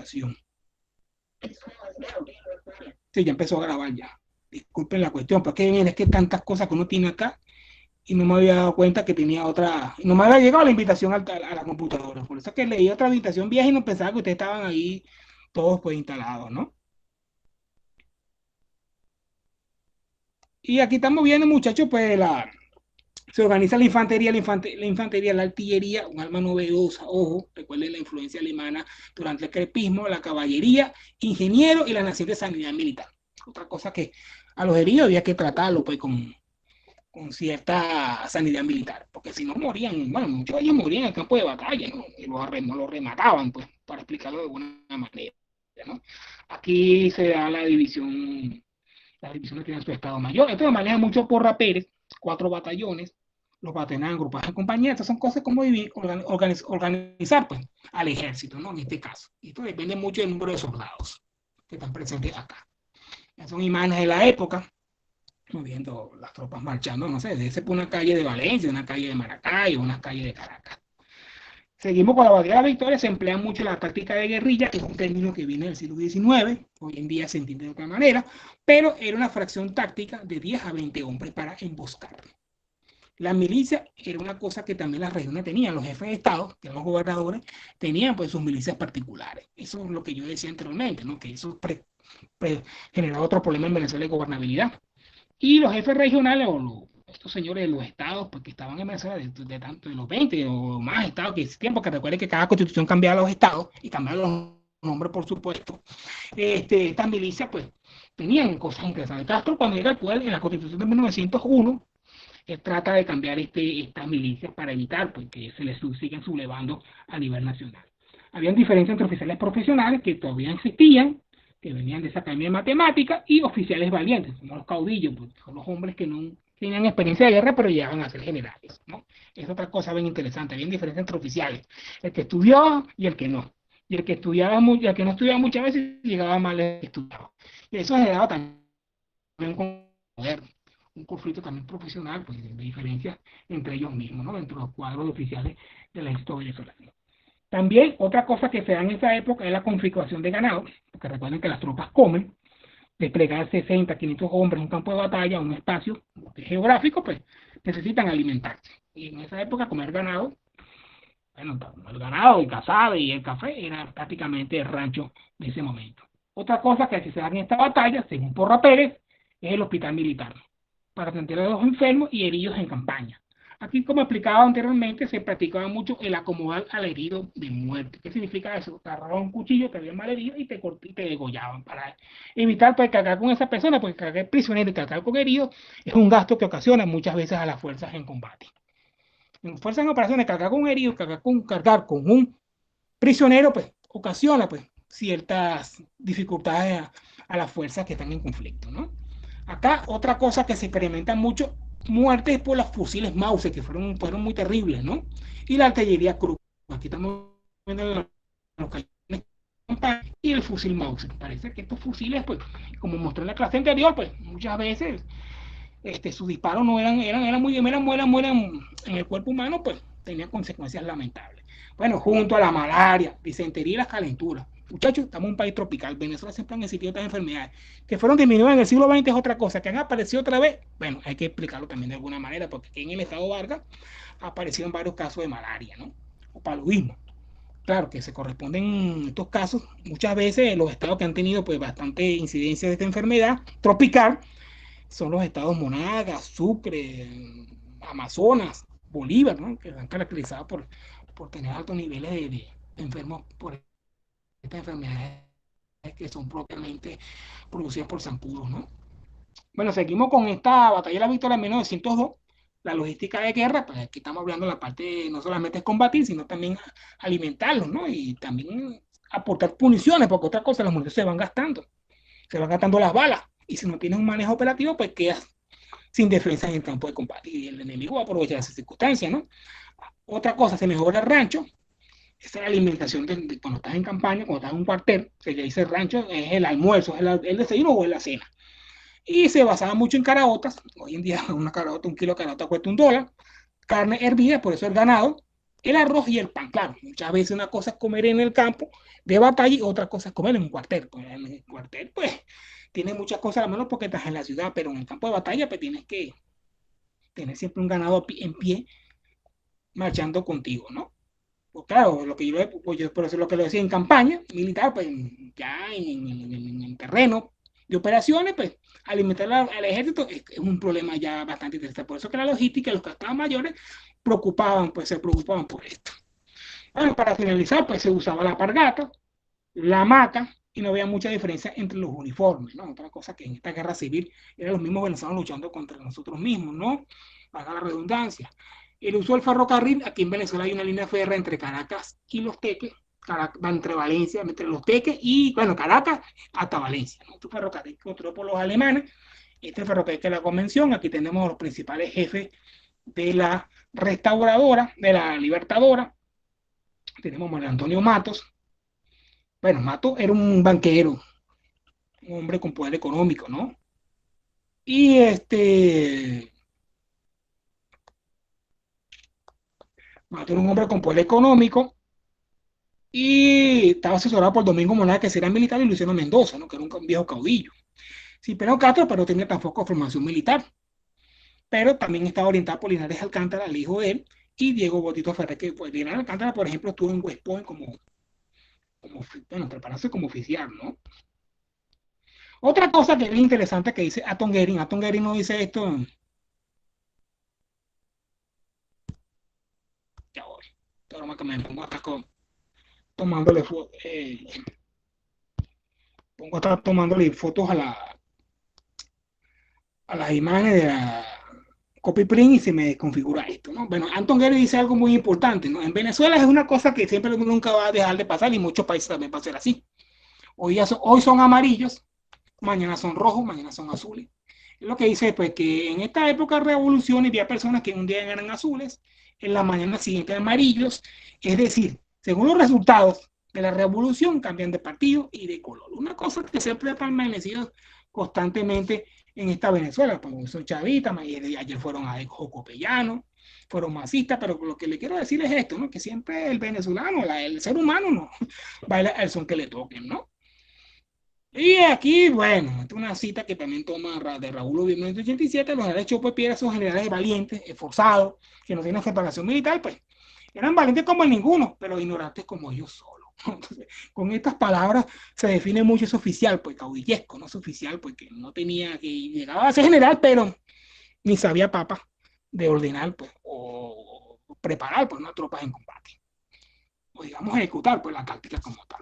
grabación. Sí, ya empezó a grabar ya. Disculpen la cuestión, porque miren, es que tantas cosas que uno tiene acá y no me había dado cuenta que tenía otra, no me había llegado la invitación a la computadora. Por eso es que leí otra invitación vieja y no pensaba que ustedes estaban ahí todos pues instalados, ¿no? Y aquí estamos viendo, muchachos, pues se organiza la infantería, la artillería, un arma novedosa, ojo, recuerden la influencia alemana durante el crepismo, la caballería, ingeniero y la naciente sanidad militar. Otra cosa que a los heridos había que tratarlo pues con cierta sanidad militar, porque si no morían, bueno, muchos de ellos morían en el campo de batalla, ¿no? Y los remataban, pues, para explicarlo de alguna manera, ¿no? Aquí se da las divisiones tienen su estado mayor, esto se maneja mucho por rapeles, 4 batallones, los batallones agrupados en compañía, estas son cosas como organizar, pues, al ejército, ¿no? En este caso, y esto depende mucho del número de soldados que están presentes acá. Estas son imágenes de la época, viendo las tropas marchando, no sé, desde por una calle de Valencia, una calle de Maracay o una calle de Caracas. Seguimos con la batalla de la Victoria, se emplea mucho la táctica de guerrilla, que es un término que viene del siglo XIX, hoy en día se entiende de otra manera, pero era una fracción táctica de 10 a 20 hombres para emboscar. La milicia era una cosa que también las regiones tenían, los jefes de Estado, que eran los gobernadores, tenían pues sus milicias particulares. Eso es lo que yo decía anteriormente, ¿no? Que eso generaba otro problema en Venezuela de gobernabilidad. Y los jefes regionales estos señores de los estados, porque estaban en Venezuela de tanto de los 20 o más estados que existían, porque recuerden que cada constitución cambiaba los estados y cambiaba los nombres, por supuesto. Estas milicias, pues, tenían cosas interesantes. Castro, cuando llega al poder en la constitución de 1901, él trata de cambiar estas milicias para evitar pues, que se les sigan sublevando a nivel nacional. Habían diferencias entre oficiales profesionales que todavía existían, que venían de esa academia de matemáticas, y oficiales valientes, como los caudillos, pues, son los hombres que no tenían experiencia de guerra, pero llegaban a ser generales, ¿no? Es otra cosa bien interesante, bien diferencia entre oficiales, el que estudió y el que no. Y el que estudiaba el que no estudiaba muchas veces llegaba mal el que estudiaba. Y eso generaba también un conflicto también profesional, pues, de diferencias entre ellos mismos, ¿no? Entre los cuadros de oficiales de la historia venezolana. También otra cosa que se da en esa época es la configuración de ganado, porque recuerden que las tropas comen, desplegar 60, 500 hombres en un campo de batalla, un espacio geográfico, pues necesitan alimentarse. Y en esa época comer ganado, bueno, el ganado, el cazado y el café era prácticamente el rancho de ese momento. Otra cosa que se da en esta batalla, según Porra Pérez, es el hospital militar, para atender a los enfermos y heridos en campaña. Aquí, como explicaba anteriormente, se practicaba mucho el acomodar al herido de muerte. ¿Qué significa eso? Agarraban un cuchillo, te habían mal herido y te degollaban para evitar pues, cargar con esa persona, porque cargar prisionero y cargar con herido es un gasto que ocasiona muchas veces a las fuerzas en combate. En fuerzas en operaciones, cargar con un herido, cargar con un prisionero, pues ocasiona pues, ciertas dificultades a las fuerzas que están en conflicto, ¿no? Acá otra cosa que se experimenta mucho, muertes por los fusiles Mauser, que fueron muy terribles, ¿no? Y la artillería Krupp. Aquí estamos viendo los cañones y el fusil Mauser. Parece que estos fusiles, pues, como mostré en la clase anterior, pues, muchas veces sus disparos no eran muy, en el cuerpo humano, pues, tenían consecuencias lamentables. Bueno, junto a la malaria, disentería y las calenturas. Muchachos, estamos en un país tropical. Venezuela siempre han existido estas enfermedades que fueron disminuidas en el siglo XX, es otra cosa. Que han aparecido otra vez, bueno, hay que explicarlo también de alguna manera, porque aquí en el estado Vargas aparecieron varios casos de malaria, ¿no? O paludismo. Claro que se corresponden en estos casos, muchas veces los estados que han tenido pues bastante incidencia de esta enfermedad tropical son los estados Monagas, Sucre, Amazonas, Bolívar, ¿no? Que están caracterizados por tener altos niveles de enfermos por estas enfermedades que son propiamente producidas por zancudos, ¿no? Bueno, seguimos con esta batalla de la Victoria en 1902, la logística de guerra, pues aquí estamos hablando de la parte de no solamente es combatir, sino también alimentarlos, ¿no? Y también aportar puniciones, porque otra cosa, las municiones se van gastando las balas, y si no tienes un manejo operativo, pues quedas sin defensa en el campo de combate, y el enemigo va a aprovechar esa circunstancia, ¿no? Otra cosa, se mejora el rancho, esa es la alimentación cuando estás en campaña, cuando estás en un cuartel, se le dice el rancho, es el almuerzo, es el desayuno o es la cena. Y se basaba mucho en caraotas. Hoy en día una caraota, un kilo de caraota cuesta $1. Carne hervida, por eso el ganado. el arroz y el pan. Claro, muchas veces una cosa es comer en el campo de batalla y otra cosa es comer en un cuartel. Pues en el cuartel, pues, tienes muchas cosas a la mano porque estás en la ciudad, pero en el campo de batalla, pues tienes que tener siempre un ganado en pie marchando contigo, ¿no? Pues claro, lo que pues yo por eso lo que lo decía en campaña militar, pues ya en terreno de operaciones, pues alimentar al ejército es un problema ya bastante interesante. Por eso que la logística, los que estaban mayores, se preocupaban por esto. Bueno, para finalizar, pues se usaba la pargata, la hamaca, y no había mucha diferencia entre los uniformes, ¿no? Otra cosa que en esta guerra civil eran los mismos venezolanos luchando contra nosotros mismos, ¿no? Para la redundancia. El uso del ferrocarril, aquí en Venezuela hay una línea férrea entre Caracas y Los Teques, va entre Valencia, entre Los Teques y, bueno, Caracas hasta Valencia, ¿no? Este ferrocarril construido por los alemanes, este ferrocarril que es la convención, aquí tenemos los principales jefes de la restauradora, de la libertadora, tenemos a Manuel Antonio Matos. Bueno, Matos era un banquero, un hombre con poder económico, ¿no? Y Matos era un hombre con poder económico y estaba asesorado por Domingo Monada, que era militar, y Luciano Mendoza, ¿no? Que era un viejo caudillo. Sí, pero Castro, pero tenía tampoco formación militar, pero también estaba orientado por Linares Alcántara, el hijo de él, y Diego Botito Ferrer, que pues, Linares Alcántara, por ejemplo, estuvo en West Point bueno, preparándose como oficial, ¿no? Otra cosa que es interesante que dice Aton Guerin no dice esto, ya voy, pero que me pongo acá tomándole, pongo a estar tomándole fotos a las imágenes de la copy print y se me configura esto, ¿no? Bueno, Anton Gary dice algo muy importante, ¿no? En Venezuela es una cosa que siempre nunca va a dejar de pasar y muchos países también va a ser así. Hoy son amarillos, mañana son rojos, mañana son azules. Es lo que dice, pues, que en esta época de revoluciones había personas que un día eran azules, en la mañana siguiente amarillos, es decir, según los resultados de la revolución cambian de partido y de color. Una cosa que siempre ha permanecido constantemente en esta Venezuela, como son chavistas, ayer fueron a Jocopellano, fueron masistas, pero lo que le quiero decir es esto, ¿no? Que siempre el venezolano, el ser humano, no baila el son que le toquen, ¿no? Y aquí, bueno, esta es una cita que también toma de Raúl Oviedo en 1987, los generales Chopo y Piedra son generales valientes, esforzados, que no tienen preparación militar, pues eran valientes como ninguno, pero ignorantes como ellos solos. Entonces, con estas palabras se define mucho ese oficial, pues caudillesco, no ese oficial, pues que no tenía, que llegaba a ser general, pero ni sabía papa de ordenar, pues, o preparar, pues, unas tropas en combate, o digamos ejecutar, pues, la táctica como tal.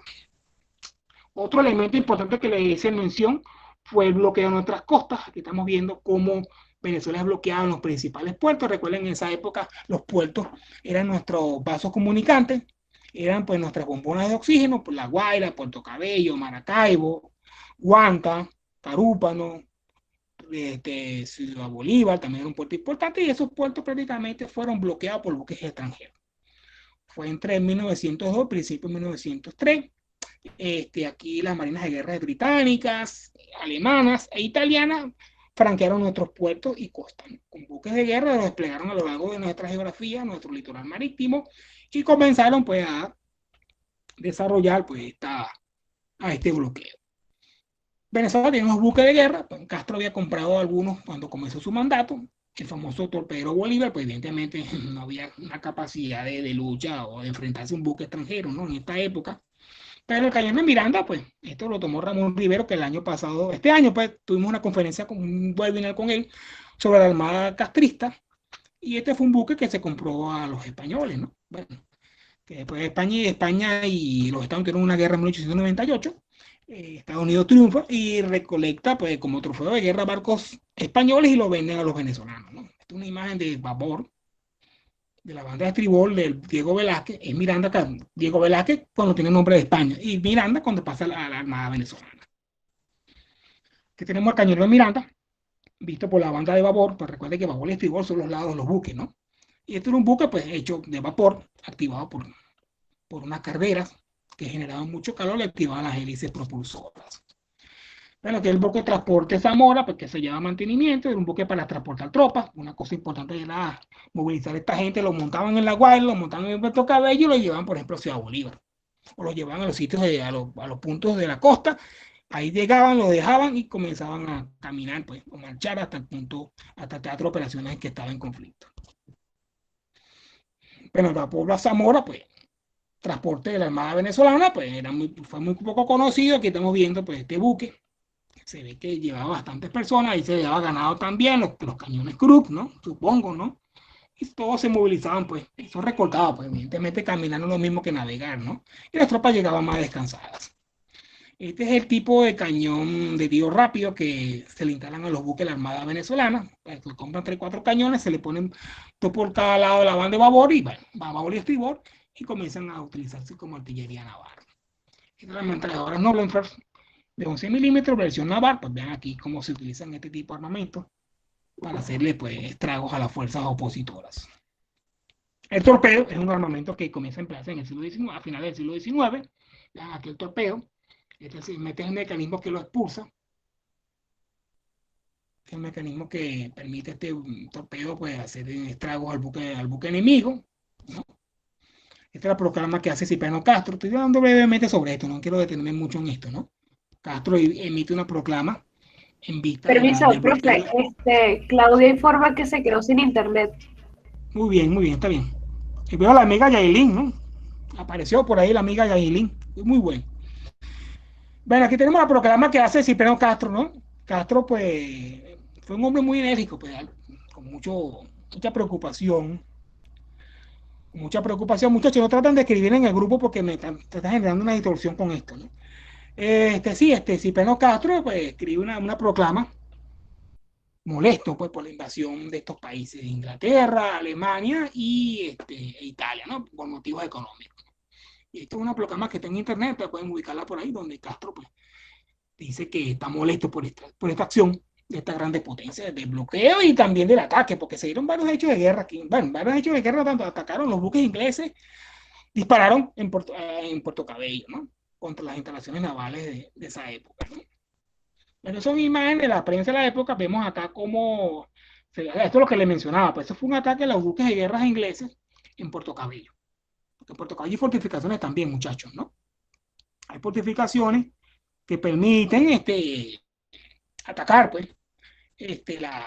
Otro elemento importante que le hice mención fue el bloqueo de nuestras costas. Aquí estamos viendo cómo Venezuela es bloqueado en los principales puertos. Recuerden, en esa época los puertos eran nuestros vasos comunicantes, eran pues nuestras bombonas de oxígeno, pues La Guaira, Puerto Cabello, Maracaibo, Guanta, Carúpano, Ciudad Bolívar, también era un puerto importante, y esos puertos prácticamente fueron bloqueados por buques extranjeros. Fue entre 1902 y principios de 1903. Aquí las marinas de guerra británicas, alemanas e italianas franquearon nuestros puertos y costas. Con buques de guerra los desplegaron a lo largo de nuestra geografía, nuestro litoral marítimo, y comenzaron pues a desarrollar pues a este bloqueo. Venezuela tiene unos buques de guerra, pues Castro había comprado algunos cuando comenzó su mandato, el famoso torpedero Bolívar, pues evidentemente no había una capacidad de lucha o de enfrentarse a un buque extranjero, ¿no? En esta época. Pero el cañón de Miranda, pues, esto lo tomó Ramón Rivero, que el año pasado, este año, pues, tuvimos una conferencia con un webinar con él sobre la Armada Castrista, y este fue un buque que se compró a los españoles, ¿no? Bueno, que después España y los Estados Unidos tuvieron una guerra en 1898, Estados Unidos triunfa y recolecta, pues, como trofeo de guerra barcos españoles y lo venden a los venezolanos, ¿no? Esta es una imagen de vapor de la banda de estribor del Diego Velázquez, es Miranda, Diego Velázquez cuando tiene nombre de España, y Miranda cuando pasa a la Armada Venezolana. Que tenemos el cañón de Miranda, visto por la banda de vapor, pues recuerde que vapor y estribor son los lados de los buques, ¿no? Y este era un buque, pues, hecho de vapor, activado por unas carreras que generaban mucho calor y activaban las hélices propulsoras. Bueno, que el buque transporte Zamora, pues que se lleva mantenimiento, era un buque para transportar tropas. Una cosa importante era movilizar a esta gente, lo montaban en La Guaira, lo montaban en Puerto Cabello y lo llevaban, por ejemplo, a Ciudad Bolívar. O lo llevaban a los sitios, a los puntos de la costa. Ahí llegaban, lo dejaban y comenzaban a caminar, pues, o marchar hasta el punto, hasta el teatro de operaciones en que estaba en conflicto. Bueno, la Puebla Zamora, pues, transporte de la Armada Venezolana, pues, fue muy poco conocido. Aquí estamos viendo, pues, este buque. Se ve que llevaba bastantes personas, ahí se llevaba ganado también, los cañones Krupp, ¿no? Supongo, ¿no? Y todos se movilizaban, pues, eso recortaba, pues, evidentemente caminando lo mismo que navegar, ¿no? Y las tropas llegaban más descansadas. Este es el tipo de cañón de tiro rápido que se le instalan a los buques de la Armada Venezolana. Pues, se compran 3 4 cañones, se le ponen dos por cada lado de la banda de babor y, bueno, va a babor y estribor y comienzan a utilizarse como artillería naval. Estas son las ametralladoras Noblenfers de 11 milímetros, versión naval. Pues vean aquí cómo se utilizan este tipo de armamento para hacerle, pues, estragos a las fuerzas opositoras. El torpedo es un armamento que comienza a emplearse en el siglo XIX, a finales del siglo XIX. Vean aquí el torpedo. Este es el mecanismo que lo expulsa. Este es el mecanismo que permite a este torpedo, pues, hacer estragos al buque enemigo, ¿no? Esta es la proclama que hace Cipriano Castro. Estoy hablando brevemente sobre esto, no quiero detenerme mucho en esto, ¿no? Castro emite una proclama en vista Permiso, del bloqueo. profe, Claudia informa que se quedó sin internet. Muy bien, está bien. Y veo a la amiga Yailin, ¿no? Apareció por ahí la amiga Yailin. Muy bueno. Bueno, aquí tenemos la proclama que hace Cipriano Castro, ¿no? Castro, pues, fue un hombre muy enérgico, pues, con mucha preocupación. Mucha preocupación. Muchachos, no tratan de escribir en el grupo porque te está generando una distorsión con esto, ¿no? Sí, Cipriano Castro, pues, escribe una proclama molesto, pues, por la invasión de estos países, de Inglaterra, Alemania e Italia, ¿no? Por motivos económicos. Y esto es una proclama que está en internet, pero pueden ubicarla por ahí, donde Castro, pues, dice que está molesto por esta acción de estas grandes potencias, del bloqueo y también del ataque, porque se dieron varios hechos de guerra aquí. Bueno, varios hechos de guerra, tanto atacaron los buques ingleses, dispararon en Puerto Cabello, ¿no? Contra las instalaciones navales de esa época, ¿no? Pero son imágenes de la prensa de la época. Vemos acá cómo, esto es lo que le mencionaba, pues eso fue un ataque a los buques de guerra ingleses en Puerto Cabello. Porque en Puerto Cabello hay fortificaciones también, muchachos, ¿no? Hay fortificaciones que permiten atacar, pues, este, la,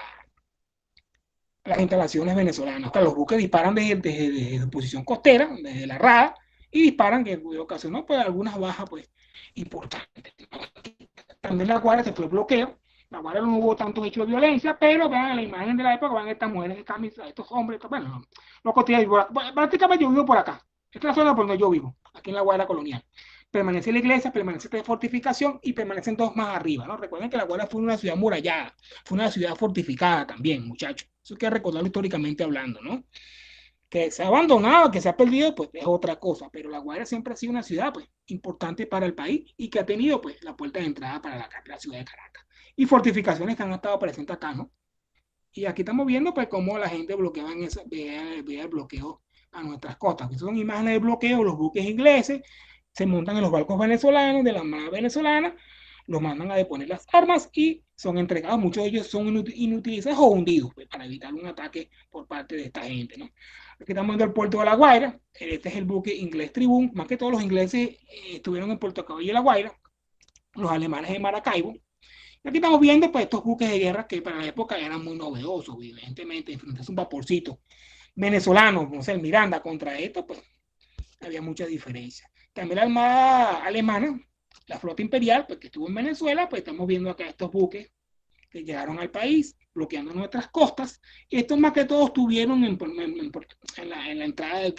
las instalaciones venezolanas. Los buques disparan desde posición costera, desde la rada, y disparan, que ocasionó, pues, algunas bajas, pues, importantes. También la Guardia se fue bloqueo. La Guardia no hubo tantos hechos de violencia, pero vean la imagen de la época, van estas mujeres de camisa, estos hombres, bueno, los cotidianos. Prácticamente yo vivo por acá. Esta es la zona por donde yo vivo, aquí en la Guardia Colonial. Permanece la iglesia, permanece esta fortificación y permanecen dos más arriba, ¿no? Recuerden que la Guardia fue una ciudad murallada, fue una ciudad fortificada también, muchachos. Eso hay que recordarlo históricamente hablando, ¿no? Que se ha abandonado, que se ha perdido, pues es otra cosa, pero La Guaira siempre ha sido una ciudad, pues, importante para el país y que ha tenido, pues, la puerta de entrada para la ciudad de Caracas. Y fortificaciones que han estado presentes acá, ¿no? Y aquí estamos viendo, pues, cómo la gente bloqueaba veía el bloqueo a nuestras costas. Estas son imágenes de bloqueo, los buques ingleses se montan en los barcos venezolanos, de la Armada venezolana, los mandan a deponer las armas y son entregados. Muchos de ellos son inutilizados o hundidos, pues, para evitar un ataque por parte de esta gente, ¿no? Aquí estamos viendo el puerto de La Guaira. Este es el buque inglés Tribune. Más que todos los ingleses estuvieron en Puerto Cabello y La Guaira, los alemanes en Maracaibo. Y aquí estamos viendo, pues, estos buques de guerra que para la época eran muy novedosos, evidentemente, enfrentarse un vaporcito venezolano, no sé, el Miranda contra esto, pues había mucha diferencia. También la Armada alemana, la flota imperial, pues, que estuvo en Venezuela, pues estamos viendo acá estos buques que llegaron al país, bloqueando nuestras costas. Y estos más que todos estuvieron en la entrada del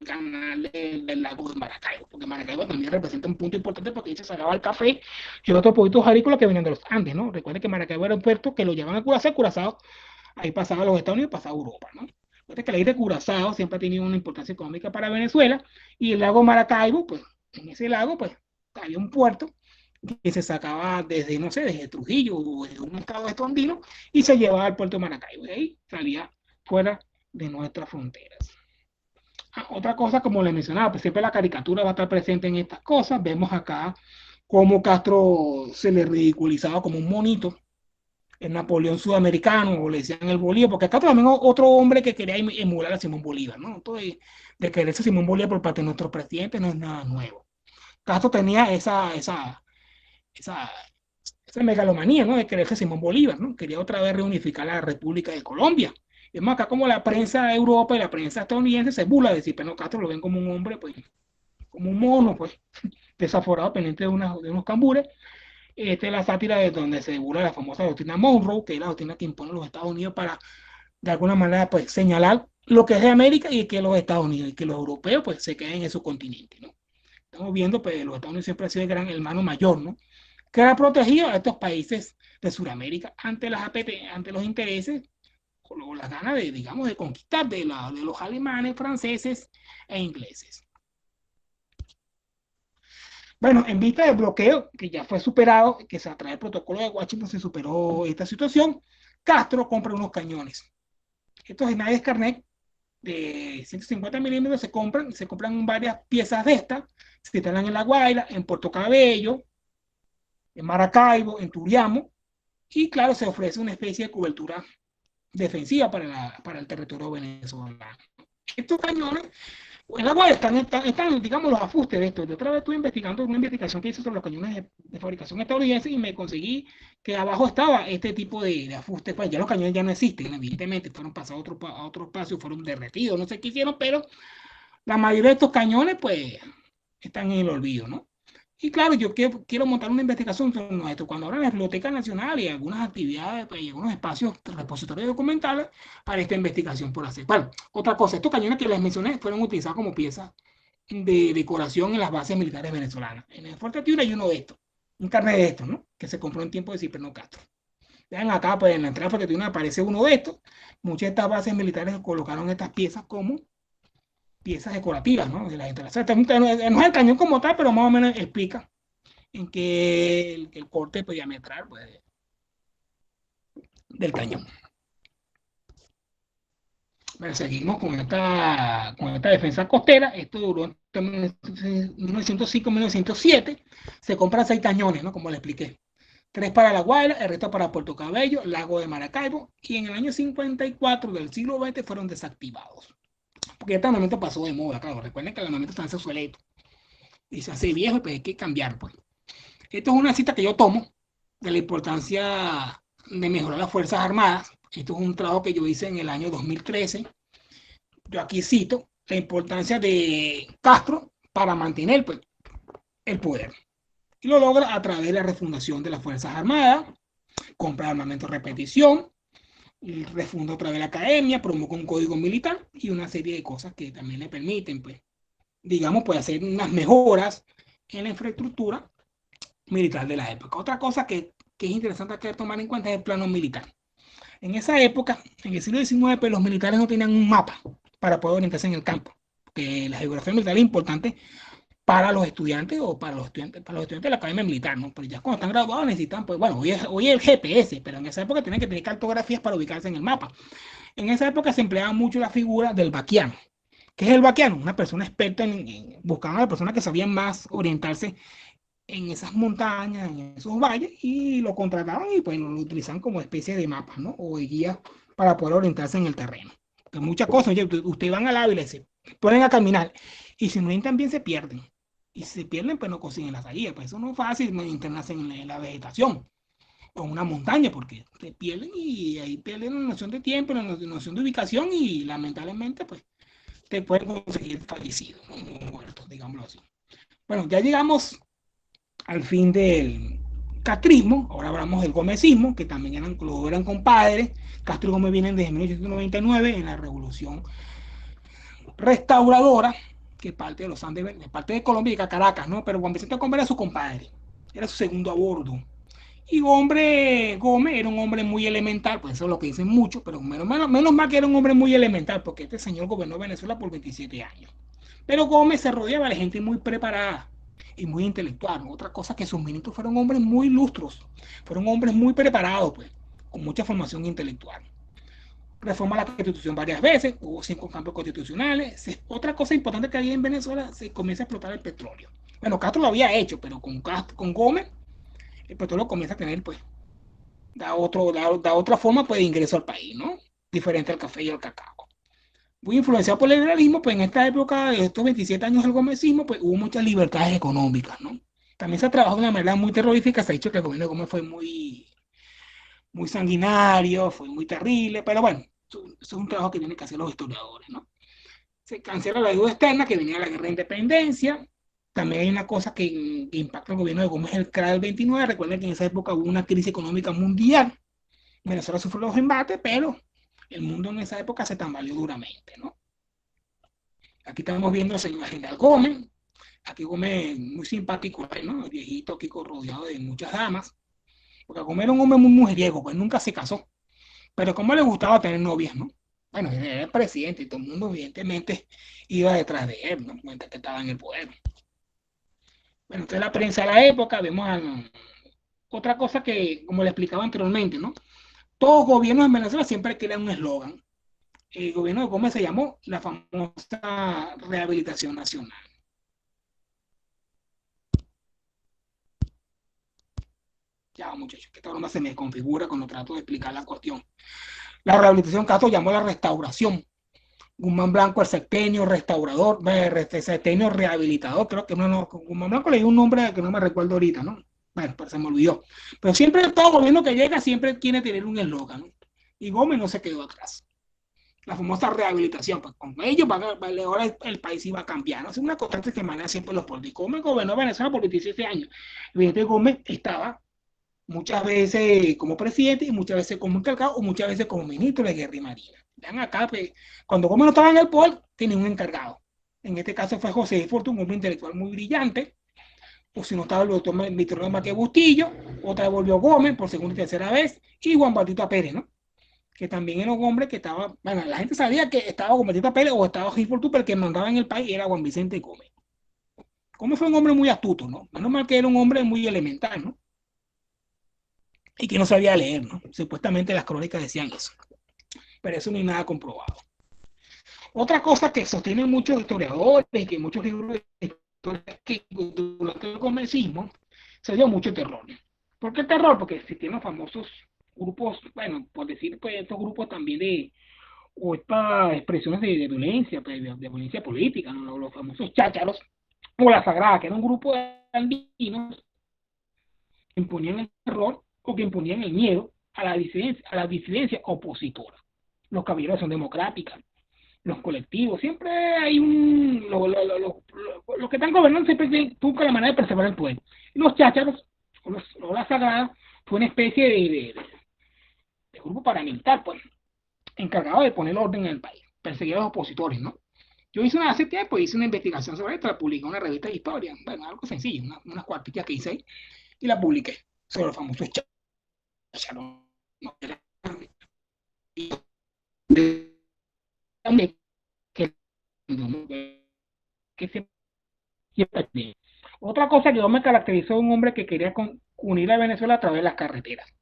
canal del lago de Maracaibo, porque Maracaibo también representa un punto importante porque ahí se sacaba el café y otros productos agrícolas que venían de los Andes, ¿no? Recuerden que Maracaibo era un puerto que lo llevaban a Curazao, Curazao, ahí pasaba a los Estados Unidos y pasaba a Europa, ¿no? Recuerden que la isla de Curazao siempre ha tenido una importancia económica para Venezuela y el lago Maracaibo, pues en ese lago, pues había un puerto que se sacaba desde, no sé, desde Trujillo o de un estado estondino y se llevaba al puerto de Maracaibo. De ahí salía fuera de nuestras fronteras. Otra cosa, como les mencionaba, pues siempre la caricatura va a estar presente en estas cosas. Vemos acá cómo Castro se le ridiculizaba como un monito, el Napoleón sudamericano, o le decían el Bolívar, porque Castro también otro hombre que quería emular a Simón Bolívar, ¿no? Entonces, de quererse Simón Bolívar por parte de nuestros presidentes no es nada nuevo. Castro tenía esa, esa megalomanía, ¿no? De quererse Simón Bolívar, ¿no? Quería otra vez reunificar la República de Colombia. Es más, acá como la prensa de Europa y la prensa estadounidense se burla de decir, pero Castro lo ven como un hombre, pues, como un mono, pues, desaforado, pendiente de unos cambures. Esta es la sátira de donde se burla la famosa doctrina Monroe, que es la doctrina que impone los Estados Unidos para, de alguna manera, pues, señalar lo que es de América y que los Estados Unidos, y que los europeos, pues, se queden en su continente, ¿no? Estamos viendo, pues, los Estados Unidos siempre ha sido el gran hermano mayor, ¿no? Que ha protegido a estos países de Sudamérica ante las APT, ante los intereses o las ganas de, digamos, de conquistar de los alemanes, franceses e ingleses. Bueno, en vista del bloqueo, que ya fue superado, que se a través del protocolo de Washington se superó esta situación, Castro compra unos cañones. Estos Schneider Carnet de 150 milímetros se compran varias piezas de estas, se instalan en La Guaira, en Puerto Cabello, en Maracaibo, en Turiamo, y claro, se ofrece una especie de cobertura defensiva para el territorio venezolano. Estos cañones, en la cual están, digamos, los ajustes de esto. Yo otra vez estuve investigando una investigación que hice sobre los cañones de fabricación estadounidense y me conseguí que abajo estaba este tipo de ajustes. Pues ya los cañones ya no existen, evidentemente, fueron pasados a otro espacio, fueron derretidos, no sé qué hicieron, pero la mayoría de estos cañones, pues, están en el olvido, ¿no? Y claro, yo quiero montar una investigación sobre esto. Cuando ahora la Biblioteca Nacional y algunas actividades pues, y algunos espacios repositorios documentales para esta investigación por hacer. Bueno, otra cosa, estos cañones que les mencioné fueron utilizados como piezas de decoración en las bases militares venezolanas. En el Fuerte Tiuna hay uno de estos, un carnet de estos, ¿no? Que se compró en tiempo de Cipriano Castro. Vean acá, pues en la entrada del Fuerte Tiuna aparece uno de estos. Muchas de estas bases militares colocaron estas piezas como piezas decorativas, ¿no? De las instalaciones. No es el cañón como tal, pero más o menos explica en que el corte pues, diametral pues, del cañón. Bueno, seguimos con esta defensa costera. Esto duró entre 1905 y 1907. Se compran 6 cañones, ¿no? Como le expliqué. 3 para La Guaira, el resto para Puerto Cabello, Lago de Maracaibo. Y en el año 54 del siglo XX fueron desactivados. Porque este armamento pasó de moda, claro. Recuerden que el armamento está en obsoleto. Y se hace viejo, pues hay que cambiar, pues. Esto es una cita que yo tomo de la importancia de mejorar las Fuerzas Armadas. Esto es un trabajo que yo hice en el año 2013. Yo aquí cito la importancia de Castro para mantener pues, el poder. Y lo logra a través de la refundación de las Fuerzas Armadas, compra armamento de repetición, refunda otra vez la academia, promueve un código militar y una serie de cosas que también le permiten, pues, digamos, pues, hacer unas mejoras en la infraestructura militar de la época. Otra cosa que es interesante que tomar en cuenta es el plano militar. En esa época, en el siglo XIX, pues, los militares no tenían un mapa para poder orientarse en el campo, porque la geografía militar es importante para los estudiantes o para los estudiantes de la academia militar, ¿no? Pero ya cuando están graduados necesitan, pues bueno, hoy es el GPS, pero en esa época tenían que tener cartografías para ubicarse en el mapa. En esa época se empleaba mucho la figura del vaquiano. ¿Qué es el vaquiano? Una persona experta buscando a la persona que sabía más orientarse en esas montañas, en esos valles, y lo contrataban y pues lo utilizaban como especie de mapas, ¿no? O de guía para poder orientarse en el terreno. Porque muchas cosas, oye, ustedes van al Ávila y se ponen a caminar, y si no orientan bien se pierden. Y si se pierden, pues no consiguen la salida. Pues eso no es fácil internarse en la vegetación o en una montaña, porque se pierden y ahí pierden la noción de tiempo, la noción de ubicación y lamentablemente, pues, te pueden conseguir fallecido, ¿no? Muerto, digámoslo así. Bueno, ya llegamos al fin del castrismo. Ahora hablamos del gomecismo, que también eran compadres. Castro y Gómez vienen desde 1899 en la revolución restauradora, que parte de los Andes, parte de Colombia y de Caracas, ¿no? Pero Juan Vicente Gómez era su compadre, era su segundo a bordo. Y Gómez era un hombre muy elemental, pues eso es lo que dicen muchos, pero menos mal que era un hombre muy elemental, porque este señor gobernó Venezuela por 27 años. Pero Gómez se rodeaba de gente muy preparada y muy intelectual. Otra cosa que sus ministros fueron hombres muy lustros, fueron hombres muy preparados, pues, con mucha formación intelectual. Reforma la Constitución varias veces, hubo 5 cambios constitucionales. Otra cosa importante que había en Venezuela, se comienza a explotar el petróleo. Bueno, Castro lo había hecho, pero con Gómez el petróleo comienza a tener, pues, da otra forma pues, de ingreso al país, ¿no? Diferente al café y al cacao. Muy influenciado por el liberalismo, pues en esta época, de estos 27 años del gomecismo, pues hubo muchas libertades económicas, ¿no? También se ha trabajado de una manera muy terrorífica, se ha dicho que el gobierno de Gómez fue muy sanguinario, fue muy terrible, pero bueno, eso es un trabajo que tienen que hacer los historiadores, ¿no? Se cancela la deuda externa que venía de la guerra de independencia. También hay una cosa que impacta al gobierno de Gómez, el CRA del 29. Recuerden que en esa época hubo una crisis económica mundial. Venezuela sufrió los embates, pero el mundo en esa época se tambaleó duramente, ¿no? Aquí estamos viendo al señor General Gómez. Aquí Gómez, muy simpático, ¿no? El viejito Kiko rodeado de muchas damas. Porque Gómez era un hombre muy mujeriego, pues nunca se casó. Pero como le gustaba tener novias, ¿no? Bueno, él era el presidente y todo el mundo, evidentemente, iba detrás de él, ¿no? Mientras que estaba en el poder. Bueno, entonces la prensa de la época, vemos otra cosa que, como le explicaba anteriormente, ¿no? Todos gobiernos en Venezuela siempre querían un eslogan. El gobierno de Gómez se llamó la famosa rehabilitación nacional. Ya, muchachos, que esta broma se me configura cuando trato de explicar la cuestión. La rehabilitación Castro llamó la restauración. Guzmán Blanco, el septenio restaurador, el septenio rehabilitador, creo que no, Guzmán Blanco le dio un nombre que no me recuerdo ahorita, ¿no? Bueno, pero se me olvidó. Pero siempre todo gobierno que llega siempre quiere tener un eslogan, ¿no? Y Gómez no se quedó atrás. La famosa rehabilitación, pues con ellos ahora el país iba a cambiar, ¿no? Es una constante que maneja siempre los políticos. Gómez gobernó Venezuela por 27 años. Evidentemente Gómez estaba muchas veces como presidente y muchas veces como encargado o muchas veces como ministro de Guerra y Marina. Vean acá, pues, cuando Gómez no estaba en el poder, tenía un encargado. En este caso fue José Fortún, un hombre intelectual muy brillante, o si no estaba el doctor Víctor Maquia Bustillo, otra vez volvió Gómez por segunda y tercera vez, y Juan Bautista Pérez, ¿no? Que también era un hombre que estaba, bueno, la gente sabía que estaba Juan Bautista Pérez o estaba Gil Fortún, pero el que mandaba en el país era Juan Vicente Gómez. Gómez fue un hombre muy astuto, ¿no? Menos mal que era un hombre muy elemental, ¿no? Y que no sabía leer, ¿no? Supuestamente las crónicas decían eso, pero eso no hay nada comprobado. Otra cosa que sostienen muchos historiadores y que muchos libros de historia es que durante el comunismo se dio mucho terror. ¿Por qué terror? Porque existían los famosos grupos, bueno, por decir, pues estos grupos también o estas expresiones de violencia, pues, de violencia política, ¿no? Los famosos chácharos, o la Sagrada, que era un grupo de andinos que imponían el terror o que imponían el miedo a la disidencia opositora. Los caballeros son democráticas, los colectivos, siempre hay los que están gobernando siempre buscan la manera de preservar el poder. Y los chácharos, o la Sagrada, fue una especie de grupo paramilitar, pues, encargado de poner orden en el país, perseguir a los opositores, ¿no? Yo hace tiempo hice una investigación sobre esto, la publiqué en una revista de historia, bueno, algo sencillo, unas cuartillas que hice ahí, y la publiqué sobre los famosos chácharos. Que se Otra cosa que me caracterizó un hombre que quería unir a Venezuela a través de las carreteras.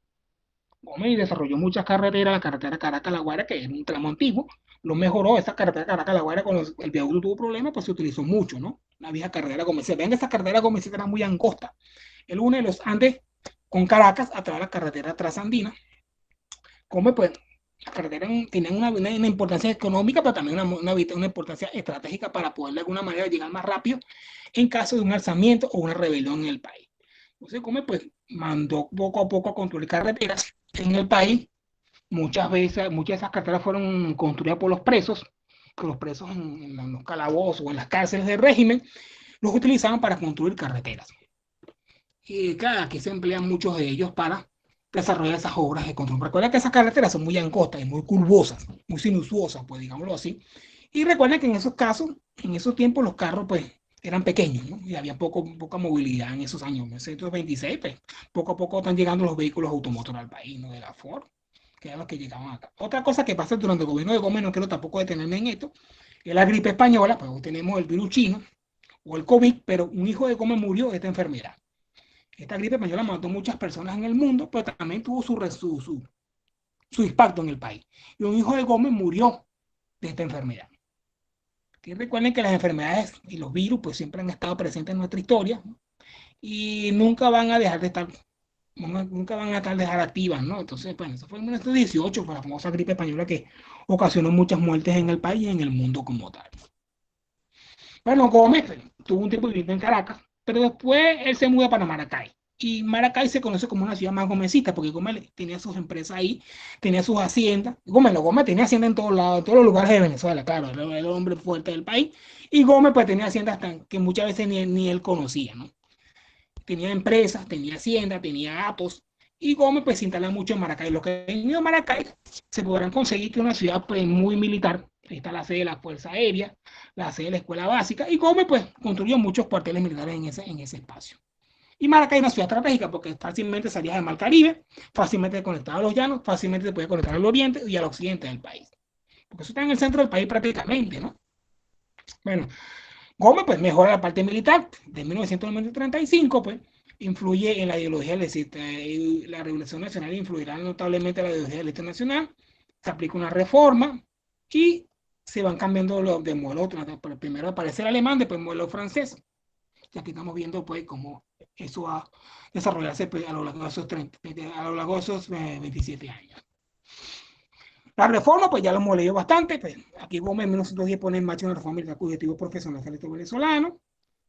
Gómez desarrolló muchas carreteras, la carretera Caracas-La Guaira, que era un tramo antiguo, lo mejoró, esa carretera Caracas-La Guaira, cuando el viaducto tuvo problemas, pues se utilizó mucho, ¿no? Una vieja carretera comercial. Vean que esa carretera comercial era muy angosta. Él une los Andes con Caracas a través de la carretera transandina. Gómez, pues, las carreteras tenían una importancia económica, pero también una importancia estratégica para poder de alguna manera llegar más rápido en caso de un alzamiento o una rebelión en el país. Entonces, Gómez, pues, mandó poco a poco a construir carreteras en el país. Muchas de esas carreteras fueron construidas por los presos, que los presos en los calabozos o en las cárceles del régimen los utilizaban para construir carreteras. Y claro, aquí se emplean muchos de ellos para desarrollar esas obras de control. Recuerda que esas carreteras son muy angostas y muy curvosas, muy sinuosas, pues digámoslo así. Y recuerda que en esos casos, en esos tiempos, los carros, pues, eran pequeños, ¿no? Y había poca movilidad en esos años, en 1926, pues, poco a poco están llegando los vehículos automotores al país, ¿no? De la Ford, que eran los que llegaban acá. Otra cosa que pasa durante el gobierno de Gómez, no quiero tampoco detenerme en esto, es la gripe española, pues hoy tenemos el virus chino o el COVID, pero un hijo de Gómez murió de esta enfermedad. Esta gripe española mató muchas personas en el mundo, pero también tuvo su impacto en el país. Y un hijo de Gómez murió de esta enfermedad. Que recuerden que las enfermedades y los virus pues siempre han estado presentes en nuestra historia y nunca van a dejar de estar, nunca van a estar dejar activas, ¿no? Entonces, bueno, eso fue en 1918, fue la famosa gripe española que ocasionó muchas muertes en el país y en el mundo como tal. Bueno, Gómez tuvo un tiempo viviendo en Caracas, pero después él se muda para Maracay. Y Maracay se conoce como una ciudad más gomecista, porque Gómez tenía sus empresas ahí, tenía sus haciendas. Gómez tenía hacienda en todos lados, en todos los lugares de Venezuela, claro, era el hombre fuerte del país. Y Gómez pues tenía haciendas que muchas veces ni él conocía, ¿no? Tenía empresas, tenía hacienda, tenía atos. Y Gómez pues se instala mucho en Maracay. Lo que en Maracay se podrán conseguir que es una ciudad pues muy militar. Ahí está la sede de la Fuerza Aérea, la sede de la Escuela Básica. Y Gómez pues construyó muchos cuarteles militares en ese espacio. Y Maracay es una ciudad estratégica porque fácilmente salía del Mar Caribe, fácilmente conectaba a los llanos, fácilmente se podía conectar al oriente y al occidente del país. Porque eso está en el centro del país prácticamente, ¿no? Bueno, Gómez pues mejora la parte militar de 1935, pues influye en la ideología del este, la Revolución Nacional influirá notablemente en la ideología del Estado Nacional, se aplica una reforma y se van cambiando los de modelo. Primero aparece el alemán, después el modelo francés. Y aquí estamos viendo pues cómo eso va a desarrollarse pues, a lo largo de esos, 30, a lo largo de esos 27 años. La reforma, pues ya lo hemos leído bastante. Pues, aquí Gómez en 1910 pone en marcha una reforma militar con objetivo profesional del Estado venezolano,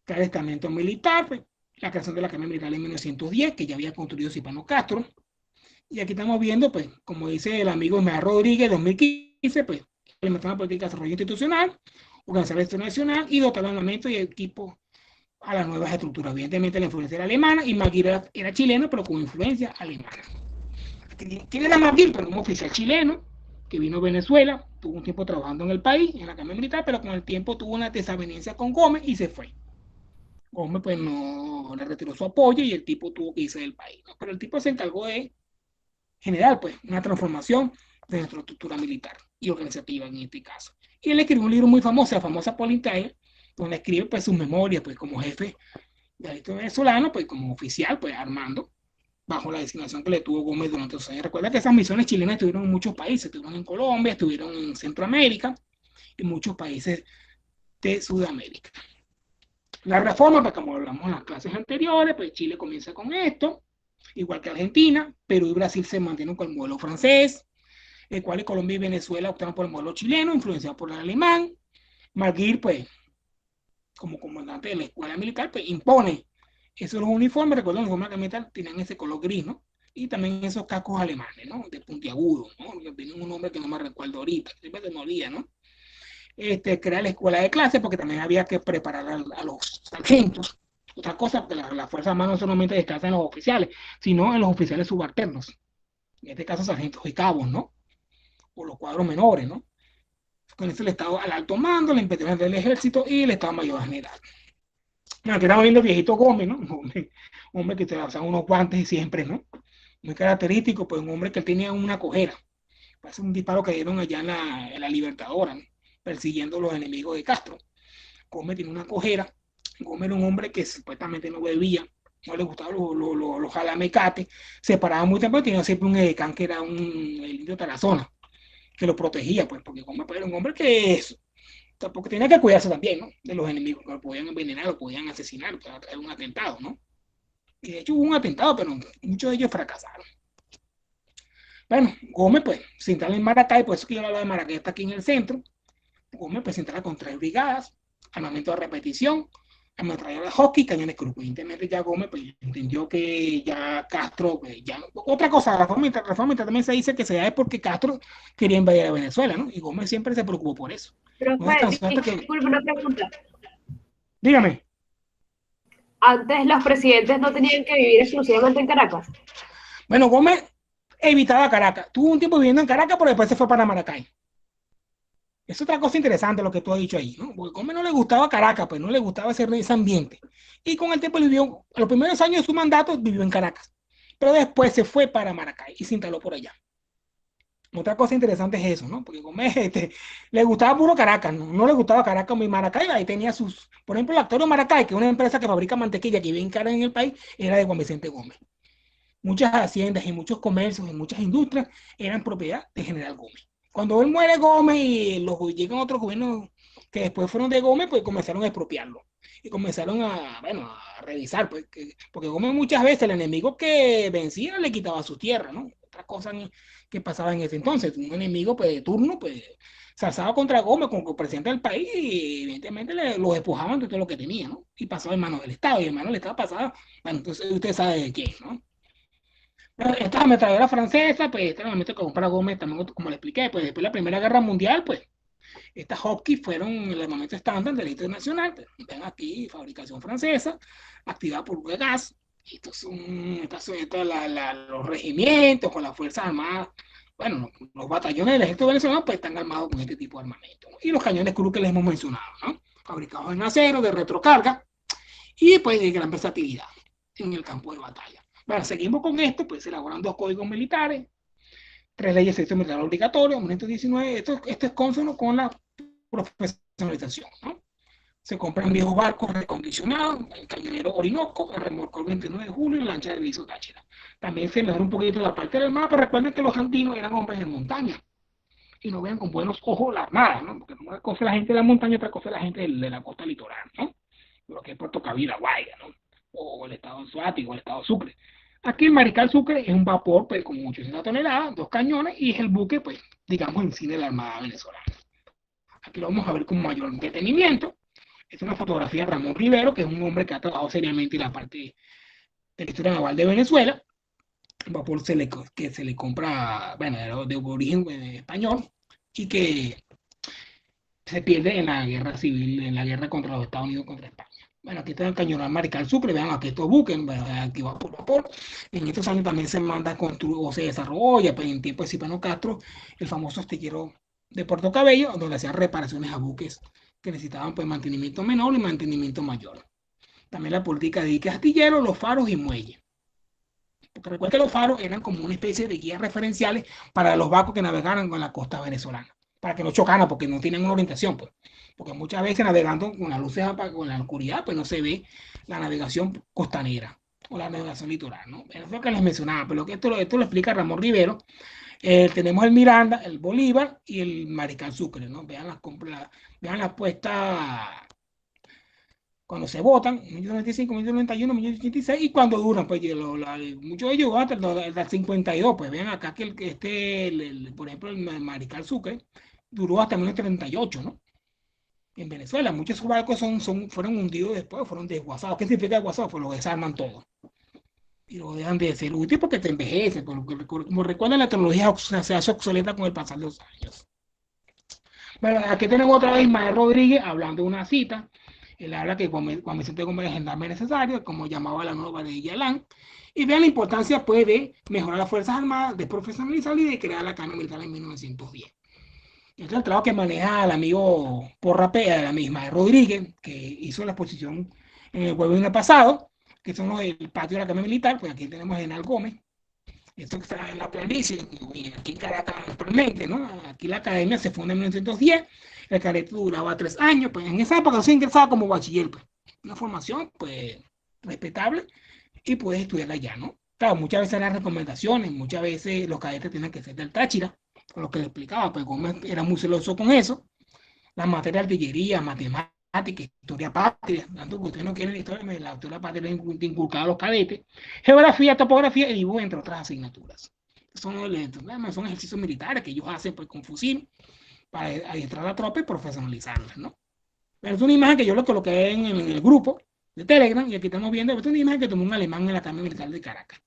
que el estamento militar, pues, la creación de la Academia Militar en 1910, que ya había construido Cipano Castro. Y aquí estamos viendo, pues, como dice el amigo Ismael Rodríguez, 2015, pues, implementar una política de desarrollo institucional, organizar el Estado Nacional y dotar de armamento y equipo a las nuevas estructuras. Evidentemente la influencia era alemana y Maguire era chileno, pero con influencia alemana. ¿Quién era Maguire? Pues un oficial chileno que vino a Venezuela, tuvo un tiempo trabajando en el país, en la Academia Militar, pero con el tiempo tuvo una desavenencia con Gómez y se fue. Gómez pues no le retiró su apoyo y el tipo tuvo que irse del país, ¿no? Pero el tipo se encargó de generar pues una transformación de nuestra estructura militar y organizativa en este caso. Y él escribió un libro muy famoso, la famosa Politeia, donde escribe pues sus memorias pues como jefe del ejército venezolano, pues como oficial, pues armando, bajo la designación que le tuvo Gómez durante los años. Recuerda que esas misiones chilenas estuvieron en muchos países, estuvieron en Colombia, estuvieron en Centroamérica y muchos países de Sudamérica. La reforma, pues como hablamos en las clases anteriores, pues Chile comienza con esto, igual que Argentina, Perú y Brasil se mantienen con el modelo francés, el cual Colombia y Venezuela optaron por el modelo chileno, influenciado por el alemán. Maguire, pues, como comandante de la escuela militar, pues impone esos los uniformes, recuerden, los uniformes militar tenían ese color gris, ¿no? Y también esos cascos alemanes, ¿no? De puntiagudo, ¿no? Tienen un nombre que no me recuerdo ahorita, siempre se me olvida, ¿no? Crea la escuela de clase porque también había que preparar a los sargentos. Otra cosa, porque la Fuerza Armada no solamente descansa en los oficiales, sino en los oficiales subalternos. En este caso, sargentos y cabos, ¿no? O los cuadros menores, ¿no? Con eso el Estado al alto mando, la independencia del ejército y el Estado Mayor General. Bueno, aquí estamos viendo el viejito Gómez, ¿no? Hombre que se usaba unos guantes y siempre, ¿no? Muy característico, pues un hombre que tenía una cojera. Parece un disparo que dieron allá en la Libertadora, ¿no? Persiguiendo a los enemigos de Castro. Gómez tiene una cojera. Gómez era un hombre que supuestamente no bebía, no le gustaban los jalamecates, se paraba muy temprano, tenía siempre un edecán que era el indio Tarazona, que lo protegía, pues, porque Gómez era un hombre que porque tenía que cuidarse también, ¿no? De los enemigos, que lo podían envenenar, lo podían asesinar, para traer un atentado, ¿no? Y de hecho hubo un atentado, pero muchos de ellos fracasaron. Bueno, Gómez, pues, se instala en Maracay, por eso que yo hablaba de Maracay, está aquí en el centro. Gómez pues, se instala con 3 brigadas, armamento de repetición, ametralladora de hockey, cañones cruz. Evidentemente ya Gómez pues, entendió que ya Castro, pues, ya... Otra cosa, la reforma también se dice que se da es porque Castro quería invadir a Venezuela, ¿no? Y Gómez siempre se preocupó por eso. No descansó hasta que... Disculpe una pregunta. Dígame. Antes los presidentes no tenían que vivir exclusivamente en Caracas. Bueno, Gómez evitaba Caracas. Tuvo un tiempo viviendo en Caracas, pero después se fue para Maracay. Es otra cosa interesante lo que tú has dicho ahí, ¿no? Porque Gómez no le gustaba Caracas, pues no le gustaba ese ambiente. Y con el tiempo vivió, los primeros años de su mandato vivió en Caracas. Pero después se fue para Maracay y se instaló por allá. Otra cosa interesante es eso, ¿no? Porque Gómez le gustaba puro Caracas, ¿no? No le gustaba Caracas y Maracay, ahí tenía sus... Por ejemplo, el Lactorio Maracay, que es una empresa que fabrica mantequilla que bien cara en el país, era de Juan Vicente Gómez. Muchas haciendas y muchos comercios y muchas industrias eran propiedad de General Gómez. Cuando él muere Gómez y llegan otros gobiernos que después fueron de Gómez, pues comenzaron a expropiarlo. Y comenzaron bueno, a revisar, pues, porque Gómez muchas veces el enemigo que vencía le quitaba su tierra, ¿no? Otra cosa que pasaba en ese entonces, un enemigo pues, de turno, pues, se alzaba contra Gómez como presidente del país y evidentemente lo despojaban de todo lo que tenía, ¿no? Y pasaba en manos del Estado, y en manos del Estado pasaba, bueno, entonces usted sabe de quién, ¿no? Pero esta ametralladora francesa, pues, este momento que compra Gómez, también, como le expliqué, pues después de la Primera Guerra Mundial, pues, estas Hopkins fueron el armamento estándar del ejército nacional. Ven aquí, fabricación francesa, activada por gas. Estos son los regimientos con las Fuerzas Armadas. Bueno, los batallones del ejército venezolano pues están armados con este tipo de armamento, ¿no? Y los cañones Krug que les hemos mencionado, ¿no? Fabricados en acero, de retrocarga y pues de gran versatilidad en el campo de batalla. Bueno, seguimos con esto, pues se elaboran 2 códigos militares, 3 leyes de servicio militar obligatorio, 1919. Esto es consono con la profesionalización, ¿no? Se compran viejos barcos recondicionados, el cañonero Orinoco, el remolcador 29 de julio y la lancha de Viso Táchira. También se mejora un poquito la parte del mapa, pero recuerden que los andinos eran hombres de montaña y no vean con buenos ojos la armada, ¿no? Porque una cosa es la gente de la montaña, otra cosa es la gente de la costa litoral, ¿no? Lo que es Puerto Cabira, Guaya, ¿no? O el estado de Suárez o el estado de Sucre. Aquí el Mariscal Sucre es un vapor pues, con 800 toneladas, 2 cañones y es el buque, pues, digamos, insignia de la Armada venezolana. Aquí lo vamos a ver con mayor detenimiento. Es una fotografía de Ramón Rivero, que es un hombre que ha trabajado seriamente en la parte de la historia naval de Venezuela. Un vapor que se le compra, bueno, de origen español y que se pierde en la guerra civil, en la guerra contra los Estados Unidos contra España. Bueno, aquí está el cañonal Mariscal Sucre, vean aquí estos buques, activados por vapor. En estos años también se manda a construir o se desarrolla, pues, en tiempo de Cipriano Castro, el famoso astillero de Puerto Cabello, donde hacían reparaciones a buques que necesitaban pues, mantenimiento menor y mantenimiento mayor. También la política de diques astilleros, los faros y muelles. Porque recuerda que los faros eran como una especie de guías referenciales para los barcos que navegaran con la costa venezolana, para que no chocaran, porque no tienen una orientación, pues. Porque muchas veces navegando con las luces, con la oscuridad, pues no se ve la navegación costanera o la navegación litoral, ¿no? Eso es lo que les mencionaba, pero esto lo explica Ramón Rivero. Tenemos el Miranda, el Bolívar y el Mariscal Sucre, ¿no? Vean la puesta cuando se votan, 1995, 1991, 1986, y cuando duran, pues muchos de ellos hasta el 52, pues vean acá que por ejemplo, el Mariscal Sucre duró hasta 1938, ¿no? En Venezuela, muchos de esos barcos fueron hundidos después, fueron desguazados. ¿Qué significa desguazados? Pues los desarman todos. Y lo dejan de ser útil porque te envejece. Como recuerdan, la tecnología se hace obsoleta con el pasar de los años. Bueno, aquí tenemos otra vez Ismael Rodríguez hablando de una cita. Él habla que cuando Vicente Gómez es gendarme necesario, como llamaba la nueva de Yalán. Y vean la importancia pues, de mejorar las Fuerzas Armadas, de profesionalizar y de crear la Academia Militar en 1910. Este es el trabajo que maneja el amigo Porrapea, la misma de Rodríguez, que hizo la exposición en el webinar pasado, que son el patio de la Academia Militar, pues aquí tenemos a General Gómez. Esto que está en la planicie, y aquí en Caracas actualmente, ¿no? Aquí la academia se funda en 1910, el careto duraba 3 años, pues en esa época se ingresaba como bachiller, pues, una formación, pues, respetable, y puedes estudiar allá, ¿no? Claro, muchas veces eran recomendaciones, muchas veces los cadetes tienen que ser del Táchira, con lo que le explicaba, pues Gómez era muy celoso con eso, las materias de artillería, matemáticas, historia patria, tanto que ustedes no quieren la historia patria inculcada a los cadetes, geografía, topografía y dibujo, entre otras asignaturas. Son ejercicios militares que ellos hacen pues, con fusil para adiestrar a la tropa y profesionalizarla, ¿no? Pero es una imagen que yo lo coloqué en el grupo de Telegram y aquí estamos viendo, es una imagen que tomó un alemán en la Academia Militar de Caracas.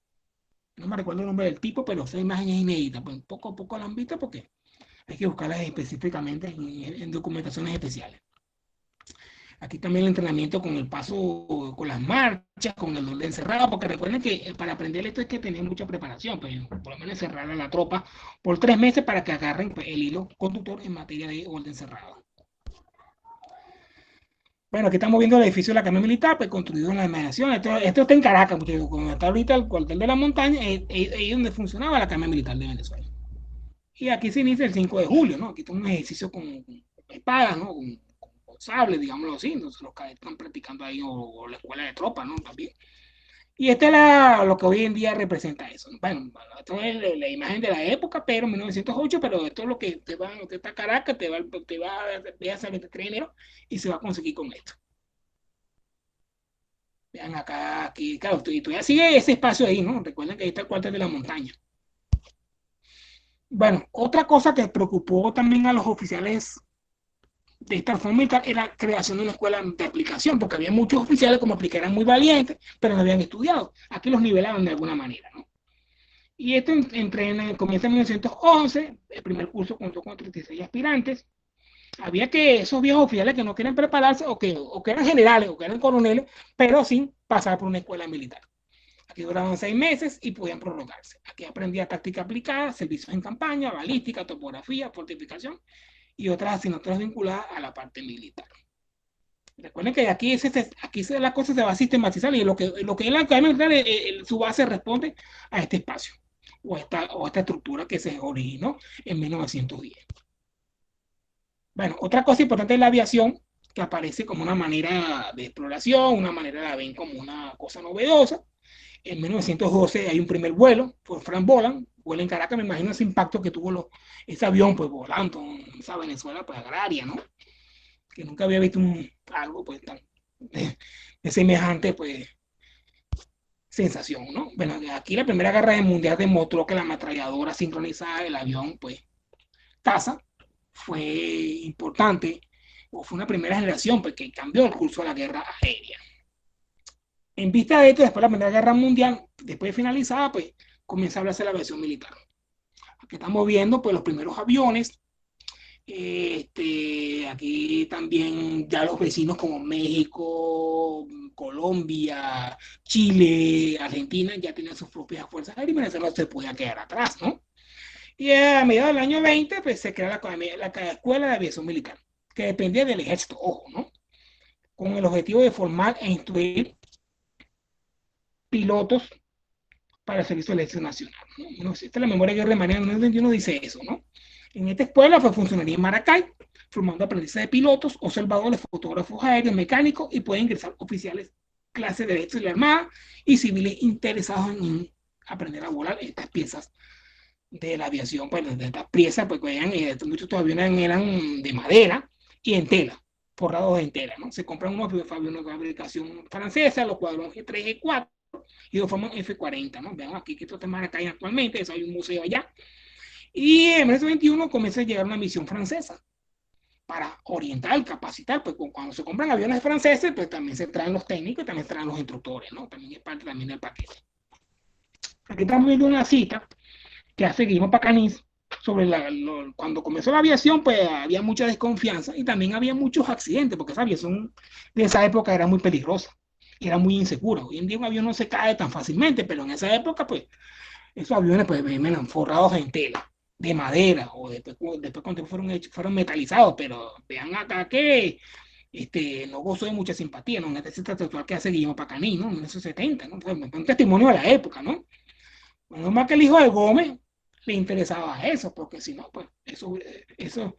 No me recuerdo el nombre del tipo, pero esa imagen es inédita, pues poco a poco la han visto porque hay que buscarlas específicamente en documentaciones especiales. Aquí también el entrenamiento con el paso, con las marchas, con el orden cerrado, porque recuerden que para aprender esto hay que tener mucha preparación, pues, por lo menos encerrar a la tropa por 3 meses para que agarren pues, el hilo conductor en materia de orden cerrado. Bueno, aquí estamos viendo el edificio de la Academia Militar, pues construido en la inmediación. Esto está en Caracas, porque como está ahorita el cuartel de la montaña, es donde funcionaba la Academia Militar de Venezuela. Y aquí se inicia el 5 de julio, ¿no? Aquí está un ejercicio con espadas, ¿no? Con sables, digámoslo así. Entonces los cadetes están practicando ahí, o la escuela de tropas, ¿no? También. Y esta es lo que hoy en día representa eso. Bueno, esto es la imagen de la época, pero 1908, pero esto es lo que usted está a Caracas, te va a ver a 23 de enero y se va a conseguir con esto. Vean acá, aquí, claro, y todavía sigue ese espacio ahí, ¿no? Recuerden que ahí está el cuartel de la montaña. Bueno, otra cosa que preocupó también a los oficiales de esta forma era la creación de una escuela de aplicación, porque había muchos oficiales como aplicar eran muy valientes, pero no habían estudiado. Aquí los nivelaban de alguna manera, ¿no? Y esto comienza en 1911, el primer curso contó con 36 aspirantes. Había que esos viejos oficiales que no quieren prepararse o que eran generales o que eran coroneles, pero sin pasar por una escuela militar. Aquí duraban 6 meses y podían prorrogarse. Aquí aprendía táctica aplicada, servicios en campaña, balística, topografía, fortificación y otras asignaturas vinculadas a la parte militar. Recuerden que aquí la cosa se va a sistematizar y lo que es la academia militar, su base responde a este espacio o esta estructura que se originó en 1910. Bueno, otra cosa importante es la aviación, que aparece como una manera de exploración, una manera la ven como una cosa novedosa. En 1912 hay un primer vuelo por Frank Boland, vuela en Caracas, me imagino ese impacto que tuvo ese avión pues volando en esa Venezuela pues agraria, ¿no? Que nunca había visto algo pues tan de semejante pues sensación, ¿no? Bueno, aquí la Primera Guerra Mundial demostró que la ametralladora sincronizada del avión pues Casa fue importante o fue una primera generación pues, que cambió el curso de la guerra aérea. En vista de esto, después de la Primera Guerra Mundial, después de finalizada, pues comienza a hablarse de la aviación militar. Aquí estamos viendo pues los primeros aviones. Aquí también ya los vecinos como México, Colombia, Chile, Argentina ya tenían sus propias fuerzas aéreas y Venezuela no se podía quedar atrás, ¿no? Y a mediados del año 20 pues, se crea la Escuela de Aviación Militar, que dependía del ejército, ojo, ¿no? Con el objetivo de formar e instruir pilotos para el Servicio de Elección Nacional, ¿no? Esta es la memoria de guerra de Manera 1921 dice eso, ¿no? En esta escuela fue funcionaría en Maracay, formando aprendices de pilotos, observadores, fotógrafos aéreos, mecánicos y pueden ingresar oficiales, clases de derecho de la Armada y civiles interesados en aprender a volar estas piezas de la aviación, pues de estas piezas, pues muchos estos aviones eran de madera y en tela, forrados en tela, ¿no? Se compran unos aviones de fabricación francesa, los cuadros G3, G4 y los forman F40, ¿no? Vean aquí que esto está en Maracay actualmente, eso hay un museo allá. Y en 1921 comienza a llegar una misión francesa para orientar, capacitar, pues cuando se compran aviones franceses, pues también se traen los técnicos y también se traen los instructores, ¿no? También es parte también del paquete. Aquí estamos viendo una cita que hace Guillermo Pacanís sobre cuando comenzó la aviación, pues había mucha desconfianza y también había muchos accidentes, porque esa aviación de esa época era muy peligrosa, era muy insegura. Hoy en día un avión no se cae tan fácilmente, pero en esa época, pues, esos aviones pues, venían forrados en tela, de madera, o después cuando fueron metalizados, pero vean acá que no gozó de mucha simpatía, ¿no? Una tesis textual que hace Guillermo Pacanís, ¿no? En 1970, ¿no? Fue un testimonio de la época, ¿no? Menos mal que el hijo de Gómez le interesaba eso, porque si no, pues eso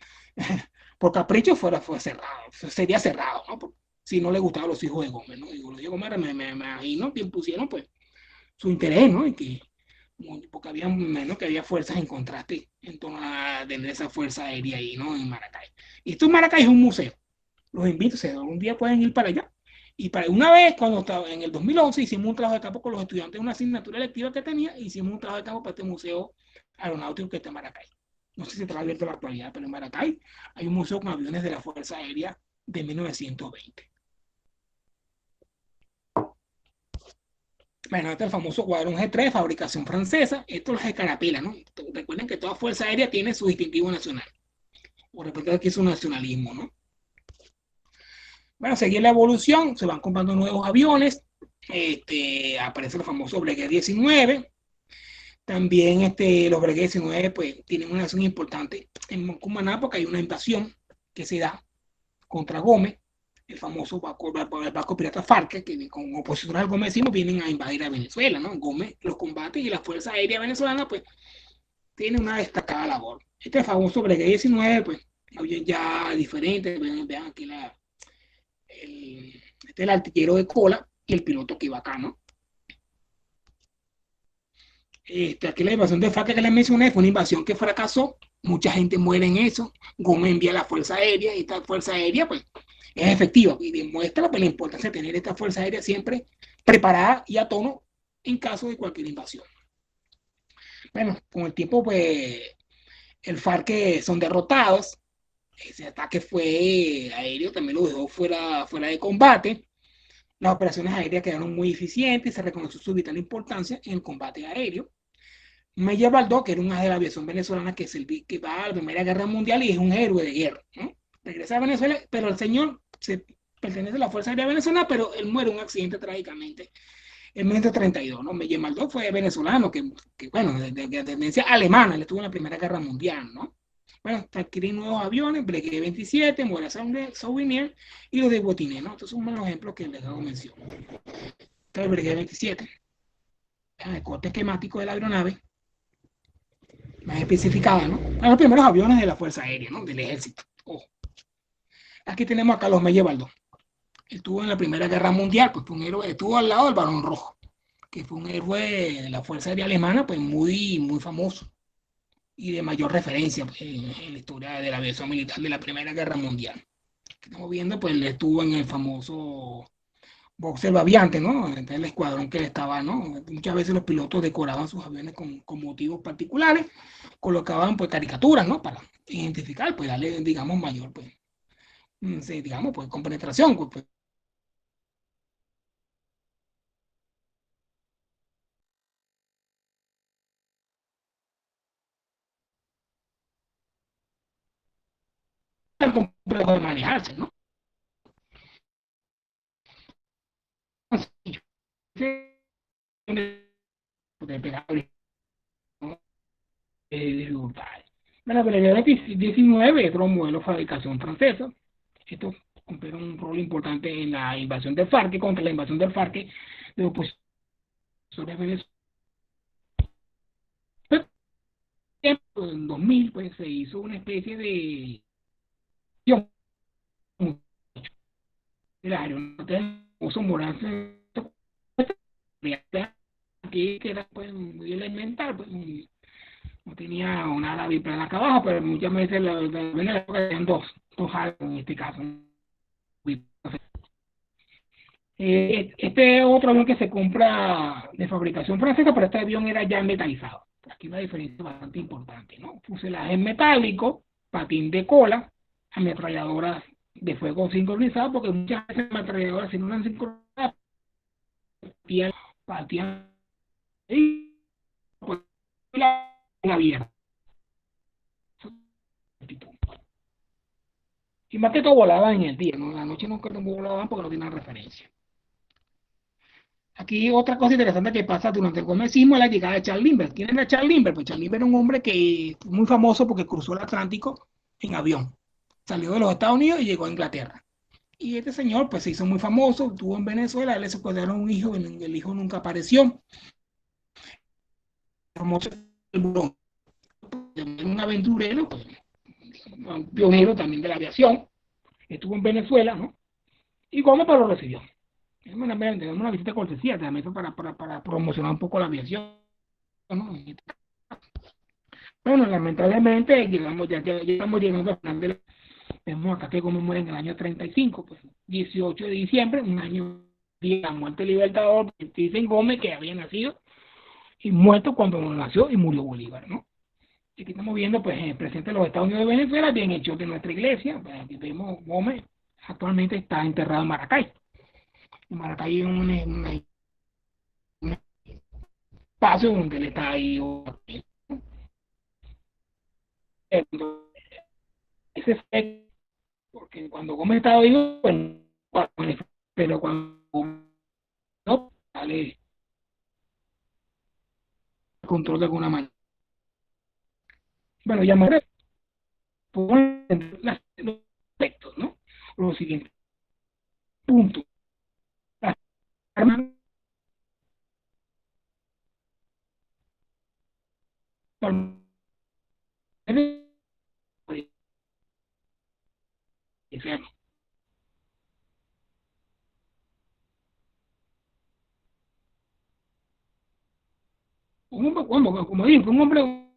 por capricho fue cerrado, sería cerrado, ¿no? Porque si no le gustaban los hijos de Gómez, ¿no? Digo, los hijos de Gómez me imagino que impusieron pues su interés, ¿no? Y que, porque había menos que había fuerzas en contraste en torno a tener esa fuerza aérea ahí, ¿no? En Maracay. Y esto en Maracay es un museo. Los invito, si algún día pueden ir para allá. Y para una vez, cuando estaba en el 2011, hicimos un trabajo de campo con los estudiantes de una asignatura electiva que tenía, hicimos un trabajo de campo para este museo aeronáutico que está en Maracay. No sé si está abierto en la actualidad, pero en Maracay hay un museo con aviones de la Fuerza Aérea de 1920. Bueno, este es el famoso cuadrón G3, fabricación francesa. Esto es de carapela, ¿no? Recuerden que toda Fuerza Aérea tiene su distintivo nacional. O repito aquí su nacionalismo, ¿no? Bueno, seguir la evolución, se van comprando nuevos aviones, aparece el famoso Breguet 19, también los Breguet 19 pues tienen una acción importante en Cumaná porque hay una invasión que se da contra Gómez, el famoso barco pirata Farque, que con opositores al gomecismo vienen a invadir a Venezuela, ¿no? Gómez los combate y la Fuerza Aérea Venezolana pues tiene una destacada labor. Este famoso Breguet 19 pues ya diferente, vean aquí el artillero de cola y el piloto que iba acá, ¿no? Aquí la invasión de FARC que les mencioné fue una invasión que fracasó, mucha gente muere en eso, Gómez envía la Fuerza Aérea y esta Fuerza Aérea pues es efectiva y demuestra pues, la importancia de tener esta Fuerza Aérea siempre preparada y a tono en caso de cualquier invasión. Bueno, con el tiempo pues el FARC son derrotados, ese ataque fue aéreo, también lo dejó fuera de combate, las operaciones aéreas quedaron muy eficientes y se reconoció su vital importancia en el combate aéreo. Meyer Baldó, que era un as de la aviación venezolana que va a la Primera Guerra Mundial y es un héroe de guerra, ¿no? Regresa a Venezuela, pero el señor pertenece a la Fuerza Aérea Venezolana, pero él muere en un accidente trágicamente en 1932, ¿no? Meyer Baldó fue venezolano, bueno, de tendencia alemana, él estuvo en la Primera Guerra Mundial, ¿no? Bueno, adquirir nuevos aviones, Breguet 27, Moira Sauvignon y los de Botiné, ¿no? Estos son unos ejemplos que les hago mención. El Breguet 27, el corte esquemático de la aeronave, más especificada, ¿no? A los primeros aviones de la Fuerza Aérea, ¿no? Del Ejército. Oh. Aquí tenemos a Carlos Meyer Baldó. Estuvo en la Primera Guerra Mundial, pues fue un héroe, estuvo al lado del Barón Rojo, que fue un héroe de la Fuerza Aérea Alemana, pues muy famoso y de mayor referencia pues, en la historia de la aviación militar de la Primera Guerra Mundial. Estamos viendo, pues él estuvo en el famoso Boxer Baviante, ¿no? Entonces el escuadrón que él estaba, ¿no? Muchas veces los pilotos decoraban sus aviones con motivos particulares, colocaban pues caricaturas, ¿no? Para identificar, pues darle, digamos, mayor, pues, sí, digamos, pues compenetración, pues, tan complejo de manejarse, ¿no? Así, de pegar, ¿no? Dificultades. Bueno, pero el 19 es otro modelo de fabricación francesa. Esto cumplió un rol importante en la invasión del FARC, contra la invasión del FARC de opositores venezolanos. En 2000 pues, se hizo una especie de de las aeronaves uso moral que era pues, muy elemental, pues, no tenía una ala biplana acá abajo, pero muchas veces eran dos alas en este caso. Este otro avión que se compra de fabricación francesa, pero este avión era ya metalizado. Aquí una diferencia bastante importante, ¿no? Fuselaje en metálico, patín de cola, ametralladoras de fuego sincronizadas, porque muchas veces ametralladoras si no eran sincronizadas, partían y pues, la abierta. Y más que todo volaban en el día, ¿no? En la noche no volaban porque no tenían referencia. Aquí otra cosa interesante que pasa durante el gomecismo es la llegada de Charles Lindbergh. ¿Quién era Charles Lindbergh? Pues Charles Lindbergh era un hombre que muy famoso porque cruzó el Atlántico en avión. Salió de los Estados Unidos y llegó a Inglaterra. Y este señor pues se hizo muy famoso, estuvo en Venezuela, le secuestraron un hijo, el hijo nunca apareció. Famoso un aventurero, pues, un pionero también de la aviación. Estuvo en Venezuela, ¿no? Y Gómez lo recibió. Tenemos una visita cortesía también para promocionar un poco la aviación, ¿no? Bueno, lamentablemente ya estamos llegando al final de la... Vemos acá que Gómez muere en el año 35, pues 18 de diciembre, un año de la muerte del Libertador, dicen Gómez que había nacido y muerto cuando nació y murió Bolívar, ¿no? Y aquí estamos viendo, pues, el presidente de los Estados Unidos de Venezuela, bien hecho de nuestra iglesia, pues, aquí vemos Gómez, actualmente está enterrado en Maracay. En Maracay es un espacio donde él está ahí. Ese fue porque cuando Gómez estaba vivo, pues, pero cuando no, sale control de alguna manera. Bueno, ya me los aspectos, ¿no? Los siguientes puntos. Las armas, como digo, un hombre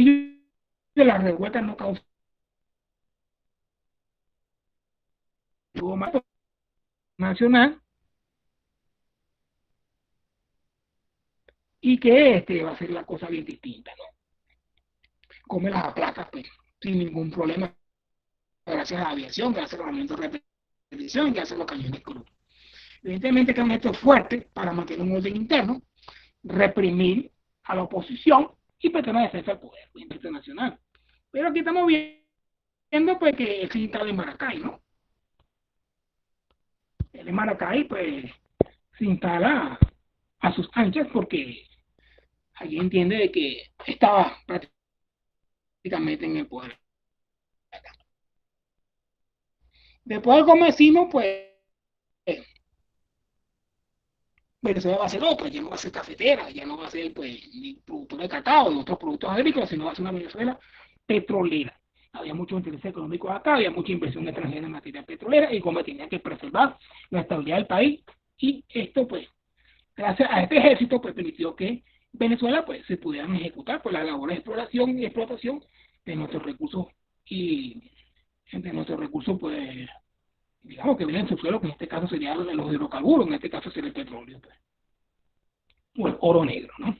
de la revuelta no causó nacional y que va a ser la cosa bien distinta, ¿no? Come las plazas pues, sin ningún problema, gracias a la aviación, gracias al armamento de repetición y gracias a los cañones cruz. Evidentemente que es un hecho fuerte para mantener un orden interno, reprimir a la oposición y pertenecer a defensa del poder internacional. Pero aquí estamos viendo pues, que se instala en Maracay, ¿no? El en Maracay pues se instala a sus anchas porque allí entiende de que estaba prácticamente en el poder. Después del comecino, pues Venezuela va a ser otra, ya no va a ser cafetera, ya no va a ser pues, ni productor de cacao, ni otros productos agrícolas, sino va a ser una Venezuela petrolera. Había mucho interés económico acá, había mucha inversión extranjera en materia petrolera y como tenía que preservar la estabilidad del país. Y esto, pues, gracias a este ejército, pues permitió que Venezuela pues, se pudieran ejecutar pues, las labores de exploración y explotación de nuestros recursos y de nuestros recursos, pues, digamos que vienen en su suelo, que en este caso serían los hidrocarburos, en este caso sería el petróleo, pues, o el oro negro, ¿no?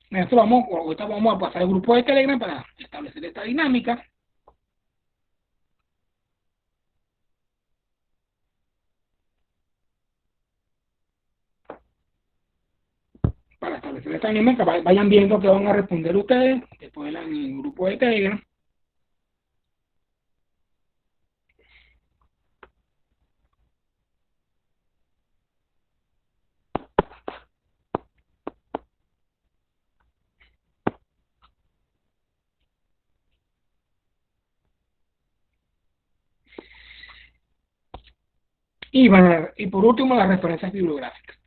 Ahorita vamos a pasar al grupo de Telegram para establecer esta dinámica. Para establecer esta dinámica, vayan viendo que van a responder ustedes después en el grupo de Telegram. Y por último, las referencias bibliográficas.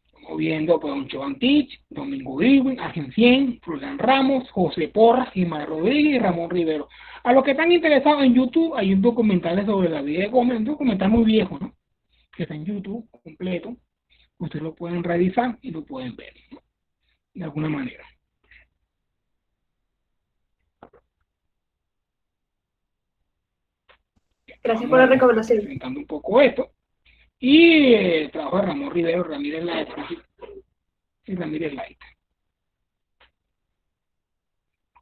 Estamos viendo pues, Don Chovantich, Domingo Irwin, Argencien, Florian Ramos, José Porras, Gilmar Rodríguez y Ramón Rivero. A los que están interesados en YouTube, hay un documental sobre la vida de Gómez, un documental muy viejo, ¿no? Que está en YouTube completo. Ustedes lo pueden revisar y lo pueden ver, ¿no? De alguna manera. Gracias por la recomendación. Presentando un poco esto. Y el trabajo de Ramón Rivero, Ramírez Light y Ramírez Light.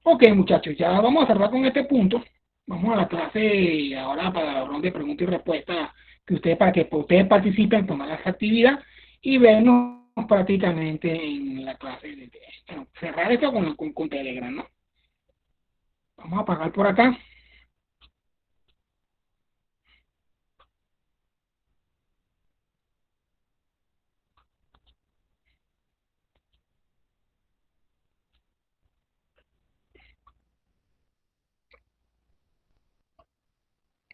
Ok, muchachos, ya vamos a cerrar con este punto. Vamos a la clase ahora para la ronda de preguntas y respuestas que ustedes, para que ustedes participen, tomar esa actividad y vernos prácticamente en la clase. Bueno, cerrar esto con Telegram, ¿no? Vamos a apagar por acá.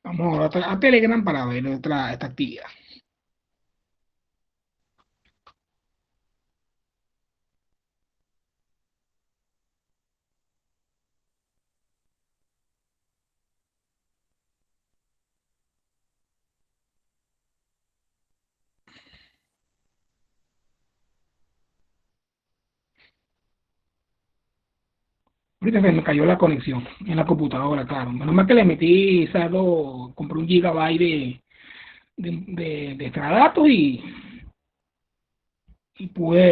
Vamos ahora a Telegram para ver esta actividad. Ahorita se me cayó la conexión en la computadora, claro. Menos mal que le metí, compré un gigabyte de extra datos y pude